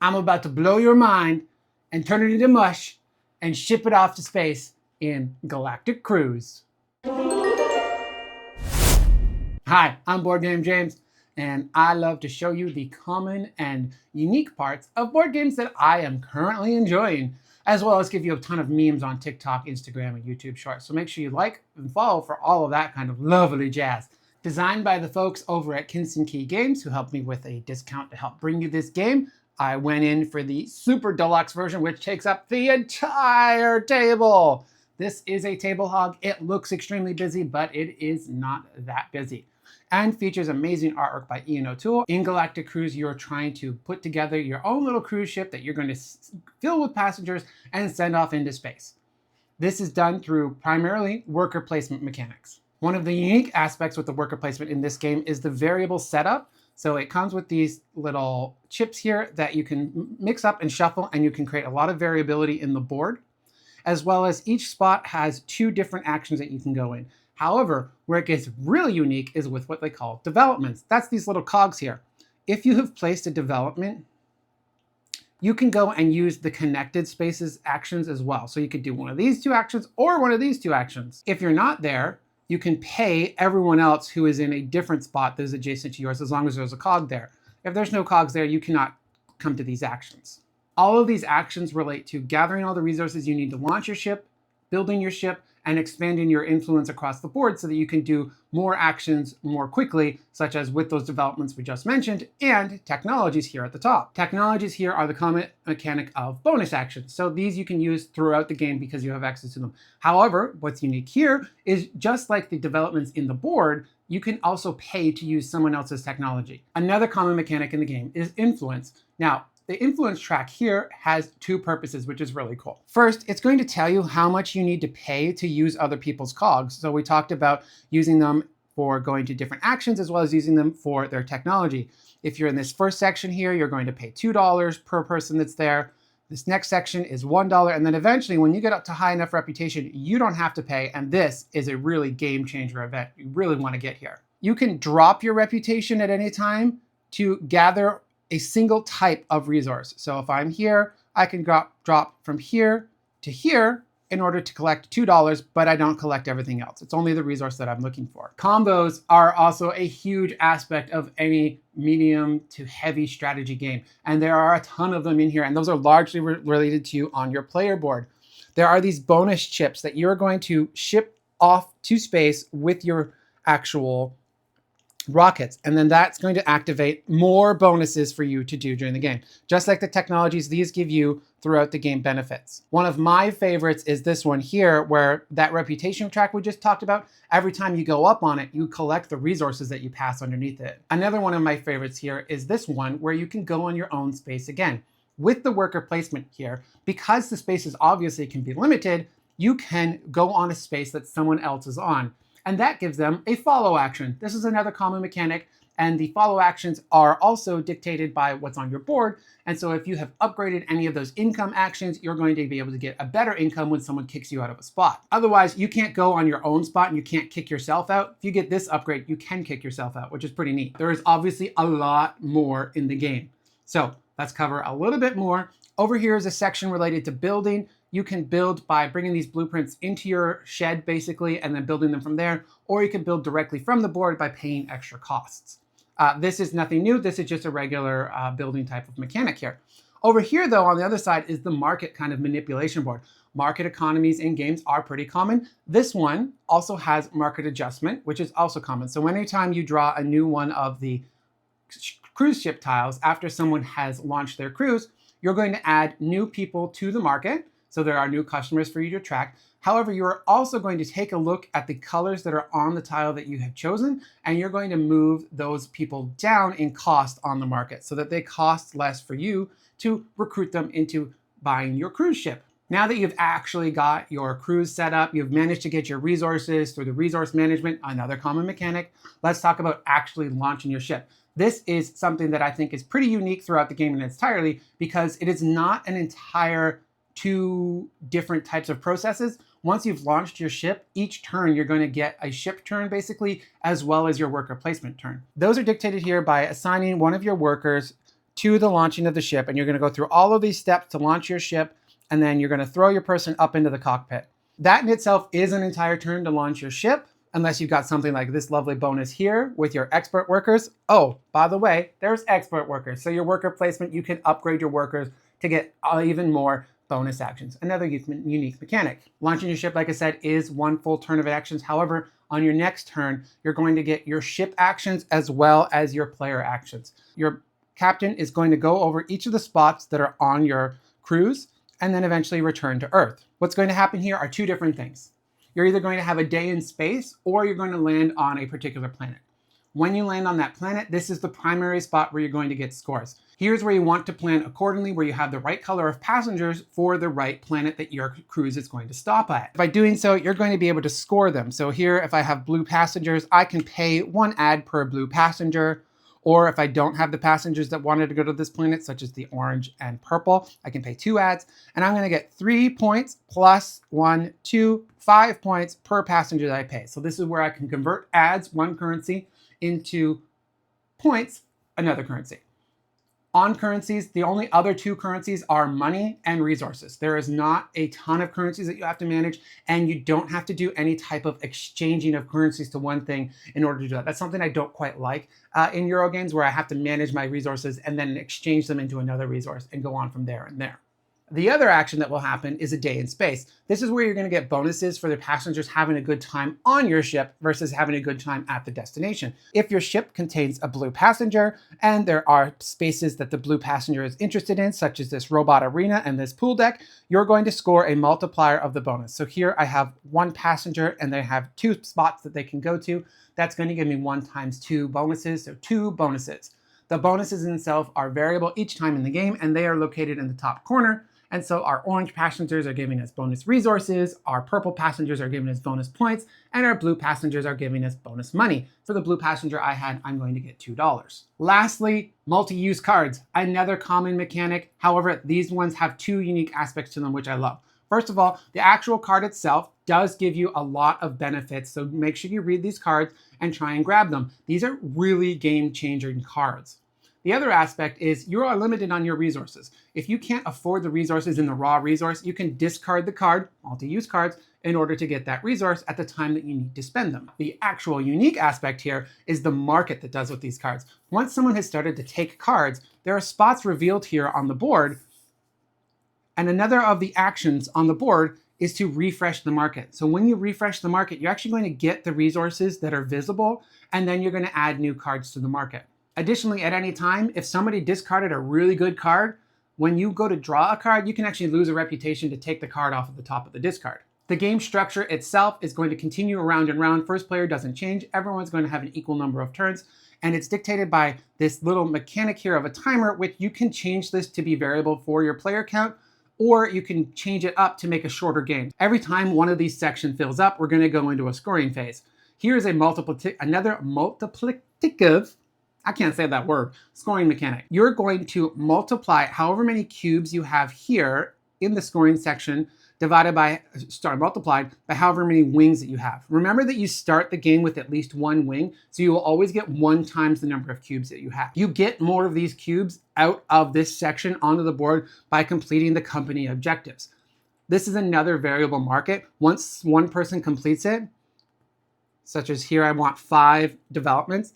I'm about to blow your mind and turn it into mush and ship it off to space in Galactic Cruise. Hi, I'm Board Game James, and I love to show you the common and unique parts of board games that I am currently enjoying, as well as give you a ton of memes on TikTok, Instagram, and YouTube Shorts. So make sure you like and follow for all of that kind of lovely jazz. Designed by the folks over at Kinston Key Games, who helped me with a discount to help bring you this game. I went in for the super deluxe version, which takes up the entire table. This is a table hog. It looks extremely busy, but it is not that busy. And features amazing artwork by Ian O'Toole. In Galactic Cruise, you're trying to put together your own little cruise ship that you're going to fill with passengers and send off into space. This is done through primarily worker placement mechanics. One of the unique aspects with the worker placement in this game is the variable setup. So it comes with these little chips here that you can mix up and shuffle, and you can create a lot of variability in the board, as well as each spot has 2 different actions that you can go in. However, where it gets really unique is with what they call developments. That's these little cogs here. If you have placed a development, you can go and use the connected spaces actions as well. So you could do one of these 2 actions or one of these 2 actions. If you're not there, you can pay everyone else who is in a different spot that is adjacent to yours, as long as there's a cog there. If there's no cogs there, you cannot come to these actions. All of these actions relate to gathering all the resources you need to launch your ship, building your ship, and expanding your influence across the board so that you can do more actions more quickly, such as with those developments we just mentioned, and technologies here at the top. Technologies here are the common mechanic of bonus actions. So these you can use throughout the game because you have access to them. However, what's unique here is just like the developments in the board, you can also pay to use someone else's technology. Another common mechanic in the game is influence. Now, the influence track here has 2 purposes, which is really cool. First, it's going to tell you how much you need to pay to use other people's cogs. So we talked about using them for going to different actions as well as using them for their technology. If you're in this first section here, you're going to pay $2 per person that's there. This next section is $1. And then eventually, when you get up to high enough reputation, you don't have to pay. And this is a really game changer event. You really want to get here. You can drop your reputation at any time to gather a single type of resource. So if I'm here, I can drop from here to here in order to collect $2, but I don't collect everything else. It's only the resource that I'm looking for. Combos are also a huge aspect of any medium to heavy strategy game. And there are a ton of them in here, and those are largely related to you on your player board. There are these bonus chips that you're going to ship off to space with your actual rockets, and then that's going to activate more bonuses for you to do during the game. Just like the technologies, these give you throughout the game benefits. One of my favorites is this one here, where that reputation track we just talked about, every time you go up on it, you collect the resources that you pass underneath it. Another one of my favorites here is this one, where you can go on your own space again. With the worker placement here, because the spaces obviously can be limited, you can go on a space that someone else is on. And that gives them a follow action. This is another common mechanic, and the follow actions are also dictated by what's on your board. And so if you have upgraded any of those income actions, you're going to be able to get a better income when someone kicks you out of a spot. Otherwise, you can't go on your own spot and you can't kick yourself out. If you get this upgrade, you can kick yourself out, which is pretty neat. There is obviously a lot more in the game. So let's cover a little bit more. Over here is a section related to building. You can build by bringing these blueprints into your shed, basically, and then building them from there, or you can build directly from the board by paying extra costs. This is nothing new. This is just a regular building type of mechanic here. Over here, though, on the other side is the market kind of manipulation board. Market economies in games are pretty common. This one also has market adjustment, which is also common. So anytime you draw a new one of the cruise ship tiles after someone has launched their cruise, you're going to add new people to the market. So there are new customers for you to attract. However, you are also going to take a look at the colors that are on the tile that you have chosen, and you're going to move those people down in cost on the market so that they cost less for you to recruit them into buying your cruise ship. Now that you've actually got your cruise set up, you've managed to get your resources through the resource management, another common mechanic, let's talk about actually launching your ship. This is something that I think is pretty unique throughout the game in its entirety, because it is not an entire 2 different types of processes. Once you've launched your ship, each turn you're going to get a ship turn basically, as well as your worker placement turn. Those are dictated here by assigning one of your workers to the launching of the ship, and you're going to go through all of these steps to launch your ship, and then you're going to throw your person up into the cockpit. That in itself is an entire turn to launch your ship, unless you've got something like this lovely bonus here with your expert workers. Oh, by the way, there's expert workers. So your worker placement, you can upgrade your workers to get even more bonus actions. Another unique mechanic. Launching your ship, like I said, is one full turn of actions. However, on your next turn, you're going to get your ship actions as well as your player actions. Your captain is going to go over each of the spots that are on your cruise and then eventually return to Earth. What's going to happen here are two different things. You're either going to have a day in space or you're going to land on a particular planet. When you land on that planet, this is the primary spot where you're going to get scores. Here's where you want to plan accordingly, where you have the right color of passengers for the right planet that your cruise is going to stop at. By doing so, you're going to be able to score them. So here, if I have blue passengers, I can pay 1 ad per blue passenger. Or if I don't have the passengers that wanted to go to this planet, such as the orange and purple, I can pay 2 ads, and I'm going to get 3 points plus 1, 2, 5 points per passenger that I pay. So this is where I can convert ads, one currency, into points, another currency. On currencies, the only other 2 currencies are money and resources. There is not a ton of currencies that you have to manage, and you don't have to do any type of exchanging of currencies to one thing in order to do that. That's something I don't quite like in Euro games, where I have to manage my resources and then exchange them into another resource and go on from there and there. The other action that will happen is a day in space. This is where you're going to get bonuses for the passengers having a good time on your ship versus having a good time at the destination. If your ship contains a blue passenger and there are spaces that the blue passenger is interested in, such as this robot arena and this pool deck, you're going to score a multiplier of the bonus. So here I have 1 passenger and they have 2 spots that they can go to. That's going to give me 1 times 2 bonuses, so 2 bonuses. The bonuses in themselves are variable each time in the game, and they are located in the top corner. And so our orange passengers are giving us bonus resources, our purple passengers are giving us bonus points, and our blue passengers are giving us bonus money. For the blue passenger I had, I'm going to get $2. Lastly, multi-use cards, another common mechanic. However, these ones have 2 unique aspects to them, which I love. First of all, the actual card itself does give you a lot of benefits, so make sure you read these cards and try and grab them. These are really game-changing cards. The other aspect is you are limited on your resources. If you can't afford the resources in the raw resource, you can discard the card, multi-use cards, in order to get that resource at the time that you need to spend them. The actual unique aspect here is the market that does with these cards. Once someone has started to take cards, there are spots revealed here on the board, and another of the actions on the board is to refresh the market. So when you refresh the market, you're actually going to get the resources that are visible, and then you're going to add new cards to the market. Additionally, at any time, if somebody discarded a really good card, when you go to draw a card, you can actually lose a reputation to take the card off of the top of the discard. The game structure itself is going to continue around and round. First player doesn't change. Everyone's going to have an equal number of turns. And it's dictated by this little mechanic here of a timer, which you can change this to be variable for your player count, or you can change it up to make a shorter game. Every time one of these sections fills up, we're going to go into a scoring phase. Here's another multiplicative, I can't say that word, scoring mechanic. You're going to multiply however many cubes you have here in the scoring section multiplied by however many wings that you have. Remember that you start the game with at least 1 wing, so you will always get 1 times the number of cubes that you have. You get more of these cubes out of this section onto the board by completing the company objectives. This is another variable market. Once one person completes it, such as here I want 5 developments,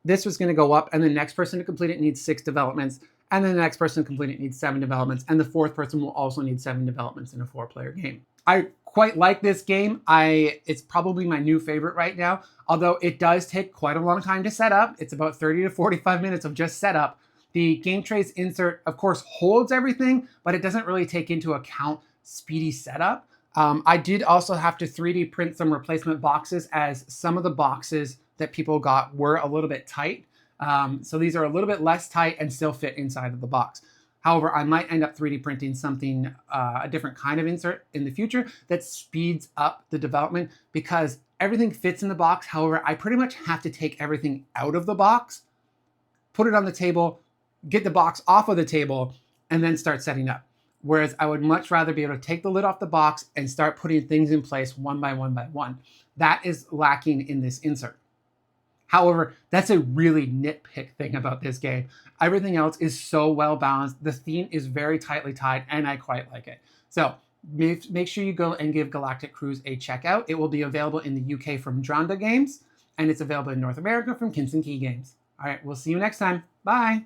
this was going to go up, and the next person to complete it needs 6 developments, and then the next person to complete it needs 7 developments, and the 4th person will also need 7 developments in a 4-player game. I quite like this game. It's probably my new favorite right now, although it does take quite a long time to set up. It's about 30 to 45 minutes of just setup. The game trace insert, of course, holds everything, but it doesn't really take into account speedy setup. I did also have to 3D print some replacement boxes, as some of the boxes that people got were a little bit tight. So these are a little bit less tight and still fit inside of the box. However, I might end up 3D printing something, a different kind of insert in the future that speeds up the development, because everything fits in the box. However, I pretty much have to take everything out of the box, put it on the table, get the box off of the table, and then start setting up. Whereas I would much rather be able to take the lid off the box and start putting things in place one by one by one. That is lacking in this insert. However, that's a really nitpick thing about this game. Everything else is so well balanced. The theme is very tightly tied, and I quite like it. So make sure you go and give Galactic Cruise a check out. It will be available in the UK from Dronda Games, and it's available in North America from Kinson Key Games. All right, we'll see you next time. Bye.